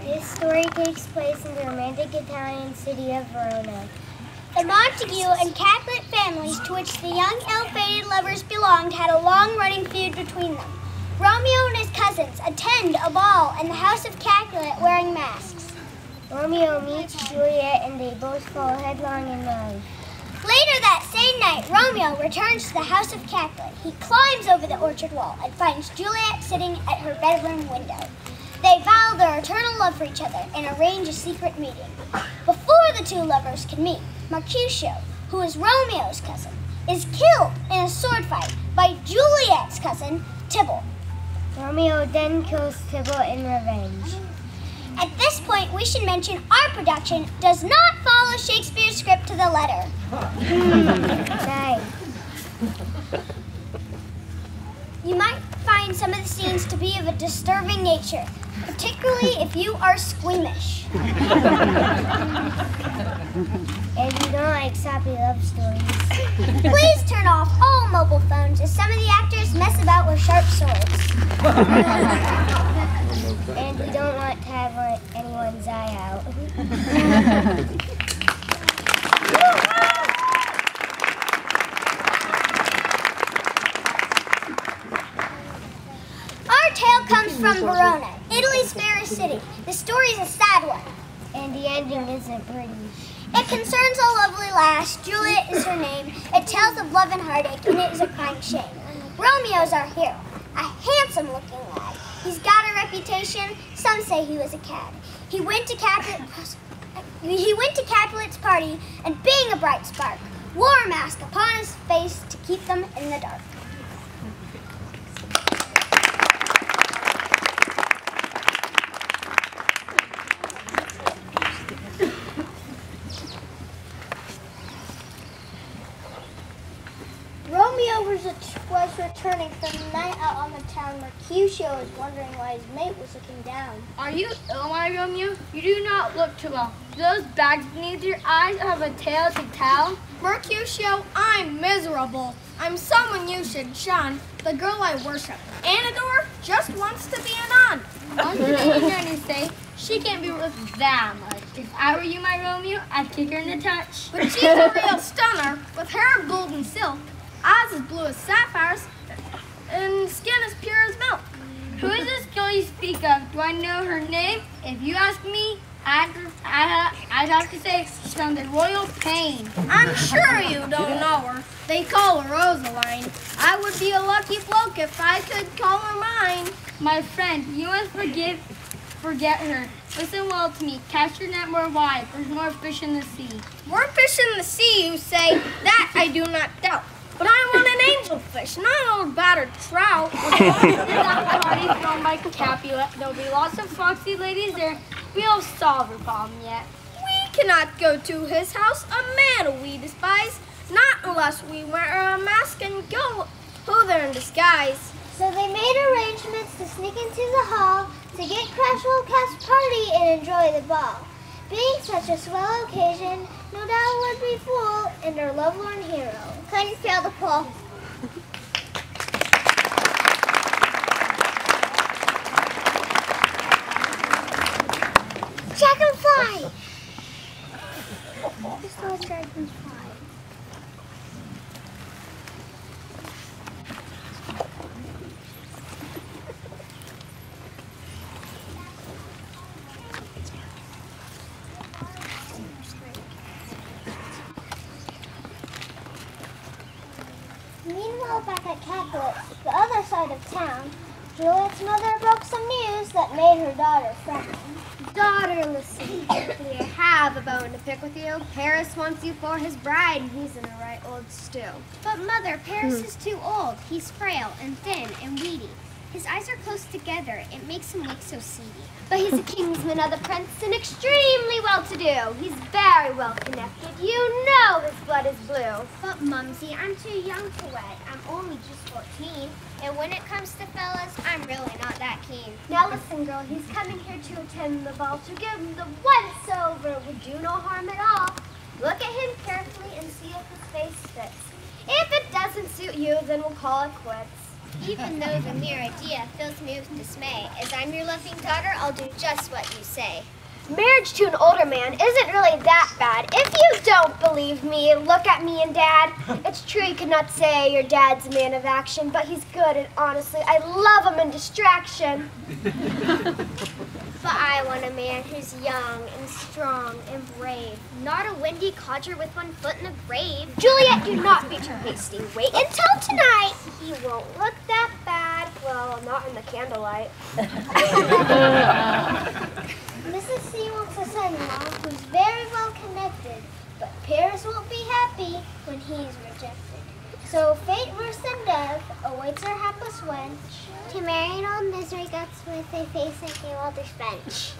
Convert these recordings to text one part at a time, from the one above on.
This story takes place in the romantic Italian city of Verona. The Montague and Capulet families to which the young ill-fated lovers belonged had a long-running feud between them. Romeo and his cousins attend a ball in the house of Capulet wearing masks. Romeo meets Juliet and they both fall headlong in love. Later that same night, Romeo returns to the house of Capulet. He climbs over the orchard wall and finds Juliet sitting at her bedroom window. They vow their eternal love for each other and arrange a secret meeting. Before the two lovers can meet, Mercutio, who is Romeo's cousin, is killed in a sword fight by Juliet's cousin, Tybalt. Romeo then kills Tybalt in revenge. At this point, we should mention our production does not follow Shakespeare's script to the letter. Nice. You might find some of the scenes to be of a disturbing nature, particularly if you are squeamish. And you don't like sappy love stories. Please turn off all mobile phones as some of the actors mess about with sharp swords. And you don't want to have anyone's eye out. Our tale comes from Verona, Italy's fairest city. The story is a sad one. And the ending isn't pretty. It concerns a lovely lass. Juliet is her name. It tells of love and heartache, and it is a crying shame. Romeo's our hero, a handsome-looking lad. He's got a reputation. Some say he was a cad. He went to Capulet's party, and being a bright spark, wore a mask upon his face to keep them in the dark. Romeo was returning from a night out on the town. Mercutio was wondering why his mate was looking down. Are you ill, my Romeo? You do not look too well. Do those bags beneath your eyes have a tale to tell? Mercutio, I'm miserable. I'm someone you should shun. The girl I worship, Anador, just wants to be a nun. What's the ignorant to say? She can't be worth that much. If I were you, my Romeo, I'd kick her in the touch. But she's a real stunner, with hair of gold and silk, eyes as blue as sapphires, and skin as pure as milk. Who is this girl you speak of? Do I know her name? If you ask me, I'd have to say she sounds a royal pain. I'm sure you don't know her. They call her Rosaline. I would be a lucky bloke if I could call her mine. My friend, you must forget her. Listen well to me. Cast your net more wide. There's more fish in the sea. More fish in the sea, you say? That I do not doubt. But I want an angelfish, not an old battered trout. That party thrown by Capulet. There'll be lots of foxy ladies there. We'll solve her problem yet. We cannot go to his house, a man we despise, not unless we wear a mask and go there in disguise. So they made arrangements to sneak into the hall to get Crashwell Cat's party and enjoy the ball. Being such a swell occasion, no doubt would be full, and our lovelorn hero couldn't fail to pull. Dragonfly! I saw a dragonfly. Meanwhile, back at Capulet, the other side of town, Juliet's mother broke some news that made her daughter frown. Daughter, listen. We have a bone to pick with you. Paris wants you for his bride, and he's in a right old stew. But Mother, Paris is too old. He's frail and thin and weedy. His eyes are close together. It makes him look so seedy. But he's a kinsman of the prince and extremely well-to-do. He's very well-connected. You know his blood is blue. But Mumsy, I'm too young to wed. I'm only just 14. And when it comes to fellas, I'm really not that keen. Now listen, girl, he's coming here to attend the ball, so give him the once-over. Would do no harm at all. Look at him carefully and see if his face fits. If it doesn't suit you, then we'll call it quits. Even though the mere idea fills me with dismay, as I'm your loving daughter, I'll do just what you say. Marriage to an older man isn't really that bad. If you don't believe me, look at me and Dad. It's true you could not say your dad's a man of action, but he's good, and honestly, I love him in distraction. But I want a man who's young and strong and brave, not a windy codger with one foot in the grave. Juliet, do not be too hasty. Wait until tonight. He won't look that bad. Well, not in the candlelight. Mrs. C wants a son-in-law who's very well connected, but Paris won't be happy when he's rejected. So fate worse than death awaits our hapless wench To marry an old misery guts with a face like a Walter's bench.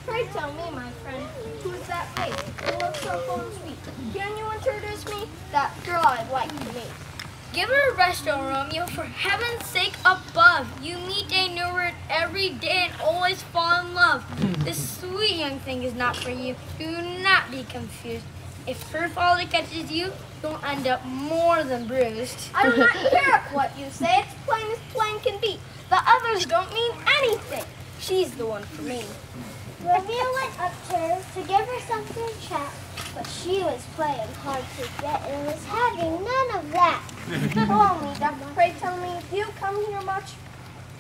Pray tell me, my friend, who's that face? It looks so full and sweet. Can you introduce me? That girl I'd like to meet. Give her a rest, O Romeo, for heaven's sake above. You meet a new word every day and always fall in love. This sweet young thing is not for you. Do not be confused. If her father catches you, you'll end up more than bruised. I do not care what you say. It's plain as plain can be. The others don't mean anything. She's the one for me. Romeo went up to her to give her something to chat, but she was playing hard to get and was having none of that. Hello, Mida. Pray tell me, do you come here much?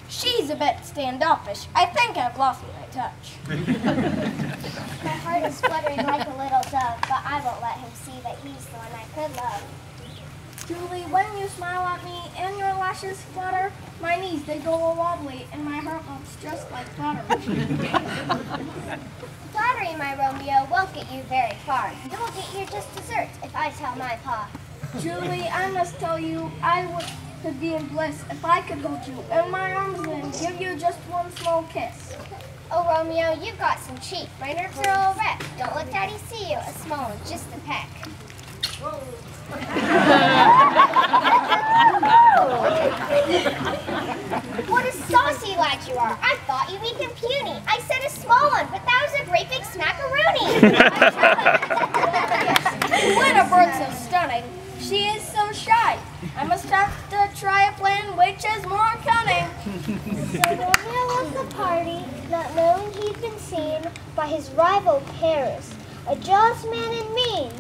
She's a bit standoffish. I think I've lost my touch. My heart is fluttering like a little dove, but I won't let him see that he's the one I could love. Julie, when you smile at me and your lashes flutter, my knees, they go all wobbly, and my heart melts just like butter. Flattery, my Romeo, won't get you very far. You will get your just desserts if I tell my pa. Julie, I must tell you, could be in bliss if I could hold you in my arms and give you just one small kiss. Oh, Romeo, you've got some cheek. My nerves are all wrecked. Don't let Daddy see you. A small one, just a peck. What a saucy lad you are. I thought you weak and puny. I said a small one, but that was a great big smackaroonie. When a bird's so stunning, she is so shy. I must have to try a plan which is more cunning. So Romeo left the party, not knowing he'd been seen by his rival Paris, a jealous man and mean.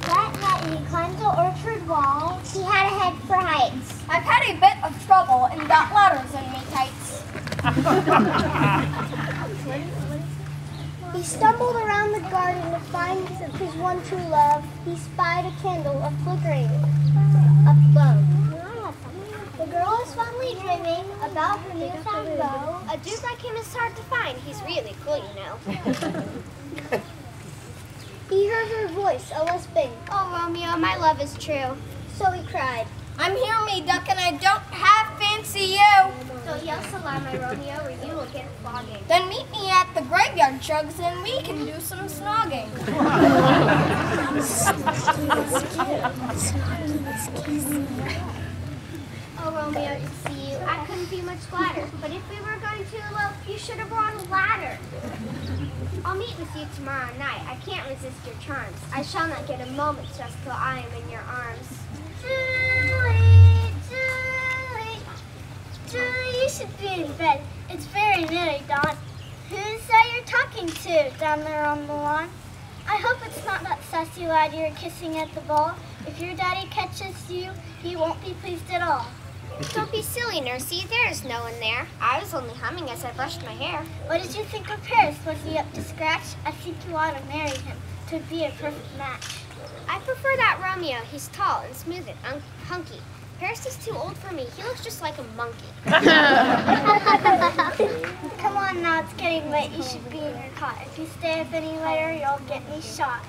That night he climbed the orchard wall. He had a head for heights. I've had a bit of trouble and got letters in me tights. He stumbled around the garden to find his one true love. He spied a candle flickering above. The girl is fondly dreaming about her new found beau. A dude like him is hard to find. He's really cool, you know. He heard her voice, a lisping. Oh, Romeo, my love is true. So he cried, I'm here, me duck, and I don't half fancy you. Don't yell so loud, my Romeo, or you will get a flogging. Then meet me at the graveyard, Chugs, and we can do some snogging. Oh, Romeo, to see you. I couldn't be much gladder. But if we were going to elope, you should have brought a ladder. I'll meet with you tomorrow night. I can't resist your charms. I shall not get a moment's rest till I am in your arms. Julie, you should be in bed. It's very nearly dawn. Who's that you're talking to down there on the lawn? I hope it's not that sassy lad you're kissing at the ball. If your daddy catches you, he won't be pleased at all. Don't be silly, Nursey. There is no one there. I was only humming as I brushed my hair. What did you think of Paris? Was he up to scratch? I think you ought to marry him. 'Twould be a perfect match. I prefer that Romeo. He's tall and smooth and hunky. Paris is too old for me. He looks just like a monkey. Come on now, it's getting late. You should be in your cot. If you stay up any later, you'll get me shot.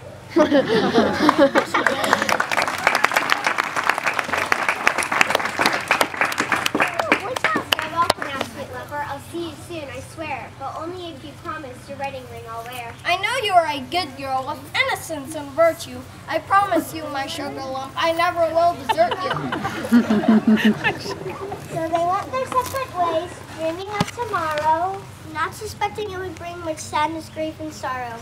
I'll see you soon, I swear, but only if you promise your wedding ring I'll wear. I know you are a good girl with innocence and virtue. I promise you, my sugar lump, I never will desert you. So they went their separate ways, dreaming of tomorrow, not suspecting it would bring much sadness, grief, and sorrow.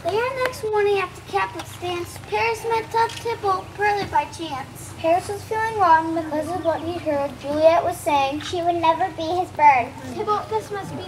There next morning after Caplet's dance, Paris met Tough Tibble purely by chance. Paris was feeling wrong because of what he heard Juliet was saying she would never be his bird. Tybalt, this must be